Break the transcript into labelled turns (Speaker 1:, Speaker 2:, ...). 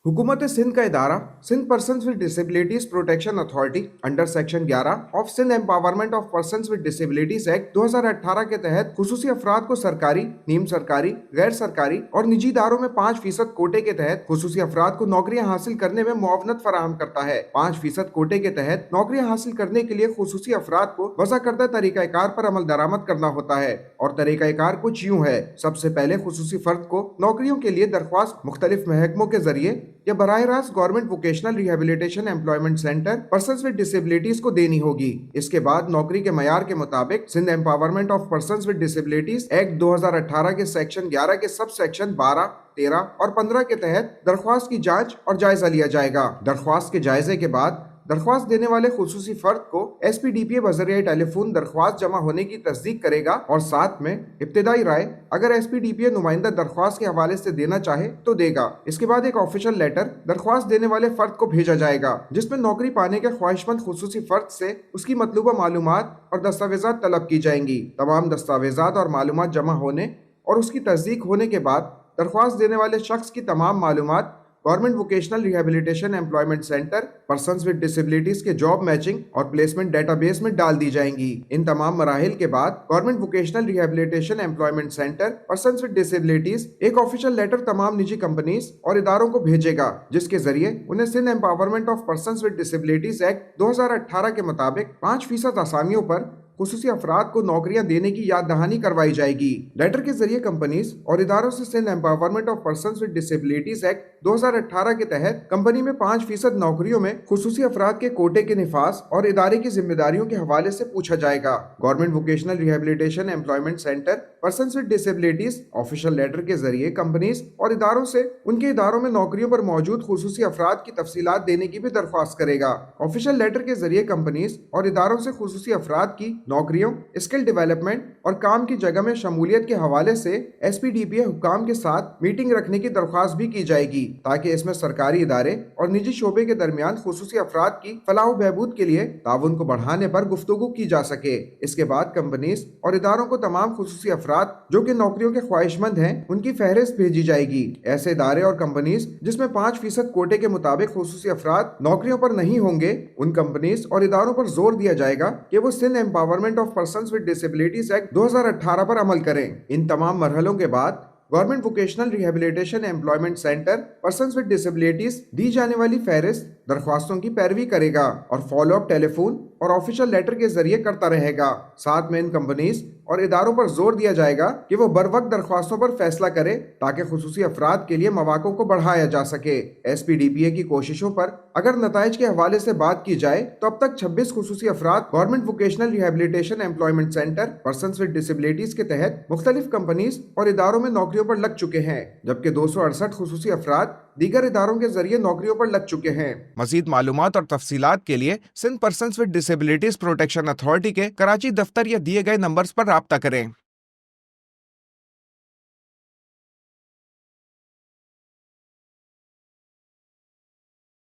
Speaker 1: हुकूमत सिंध का इदारा Sindh persons with disabilities protection authority under section 11 of Sindh empowerment of persons with disabilities act 2018 के तहत खुसूसी अफराद को सरकारी, नीम सरकारी, गैर सरकारी और निजी इदारों में 5% कोटे के तहत खुसूसी अफराद को नौकरियां हासिल करने में मुआवनत फराहम करता है। 5% कोटे के तहत नौकरियां हासिल करने के लिए खुसूसी अफराद को वज़ा करदा तरीक़ाकार पर अमल दरामद करना होता है और तरीक़ाकार कुछ यूं है। सबसे पहले खुसूसी फर्द को नौकरियों के लिए दरख्वास्त मुख्तलिफ महकमों के जरिए या बराह रास्त government vocational rehabilitation employment centre persons with disabilities को देनी होगी। इसके बाद नौकरी के मयार के मुताबिक Sindh empowerment of persons with disabilities act 2018 के सेक्शन 11 के सब सेक्शन 12, 13 और 15 के तहत दरख्वास्त की जांच और जायजा लिया जाएगा। दरख्वास्त के जायजे के बाद दरख्वास्त देने वाले खुसूसी फर्द को SPDPA बजरिया टेलीफोन दरख्वास्त जमा होने की तस्दीक करेगा और साथ में इब्तिदाई राय अगर SPDPA नुमाइंदा दरख्वास्त के हवाले से देना चाहे तो देगा। इसके बाद एक ऑफिशियल लेटर दरख्वास्त देने वाले फर्द को भेजा जाएगा जिसमें नौकरी पाने के ख्वाहिशमंद खुसूसी फर्द से उसकी मतलूबा मालूमात और दस्तावेजात तलब की जाएंगी। तमाम दस्तावेजात और मालूमात जमा होने और उसकी तस्दीक होने के बाद दरख्वास्त देने वाले शख्स की तमाम मालूमात government vocational rehabilitation employment centre persons with disabilities के जॉब मैचिंग और प्लेसमेंट डेटाबेस में डाल दी जाएंगी। इन तमाम मराहिल के बाद government vocational rehabilitation employment centre persons with disabilities एक ऑफिशियल लेटर तमाम निजी कंपनीज और इदारों को भेजेगा जिसके जरिए उन्हें Sindh empowerment of persons with disabilities act 2018 के मुताबिक 5% आसामियों पर खुसूसी अफराद को नौकरियां देने की याद दहानी करवाई जाएगी। लेटर के जरिए कंपनीज और इदारों से Sindh empowerment of persons with disabilities act 2018 के तहत कंपनी में 5% नौकरियों में खुसूसी अफराद के कोटे के निफास और इदारे की जिम्मेदारियों के हवाले से पूछा जाएगा। Government vocational rehabilitation employment centre persons with disabilities official letter के जरिए कंपनीज और इदारों से उनके इदारों में नौकरियों पर मौजूद खुसूसी अफराद की तफसीलात देने की भी दरख्वास्त करेगा। ऑफिशियल लेटर के जरिए कंपनीज और इदारों से खुसूसी अफराद की नौकरियों, स्किल डेवलपमेंट और काम की जगह में शमूलियत के हवाले से SPDPA हुक्काम के साथ मीटिंग रखने की दरख्वास्त भी की जाएगी ताकि इसमें सरकारी इदारे और निजी शोबे के दरमियान खुसूसी अफराद की फलाह बहबूद के लिए ताउन को बढ़ाने पर गुफ्तगू की जा सके। इसके बाद कंपनीज और इदारों को तमाम खुसूसी अफराद जो कि नौकरियों के ख्वाहिशमंद हैं उनकी फहरिस्त भेजी जाएगी। ऐसे इदारे और कंपनीज जिसमें 5% कोटे के मुताबिक खुसूसी अफराद नौकरियों पर नहीं होंगे उन कंपनीज और इदारों पर जोर दिया जाएगा कि वो Sindh empowerment of persons with disabilities act 2018 पर अमल करें। इन तमाम मरहलों के बाद government vocational rehabilitation employment centre persons with disabilities दी जाने वाली फहरिस्त दरख्वास्तों की पैरवी करेगा और फॉलो अप टेलीफोन और ऑफिशियल लेटर के जरिए करता रहेगा। साथ में इन कंपनीज और इदारों पर जोर दिया जाएगा कि वो बर वक्त दरख्वास्तों पर फैसला करे ताकि खुसूसी अफराद के लिए मौक़ों को बढ़ाया जा सके। SPDPA की कोशिशों पर अगर नताइज के हवाले से बात की जाए तो अब तक 26 खुसूसी अफराद government vocational rehabilitation employment centre persons with disabilities के तहत मुख्तलिफ कंपनीज और इदारों में नौकरियों पर लग चुके हैं जबकि 268 खुसूसी अफराद दीगर इदारों के जरिए नौकरियों पर लग चुके हैं। मजीद मालूमात और तफसीलात के लिए Sindh persons with disabilities protection authority के कराची दफ्तर या दिए गए नंबर्स पर राब्ता करें।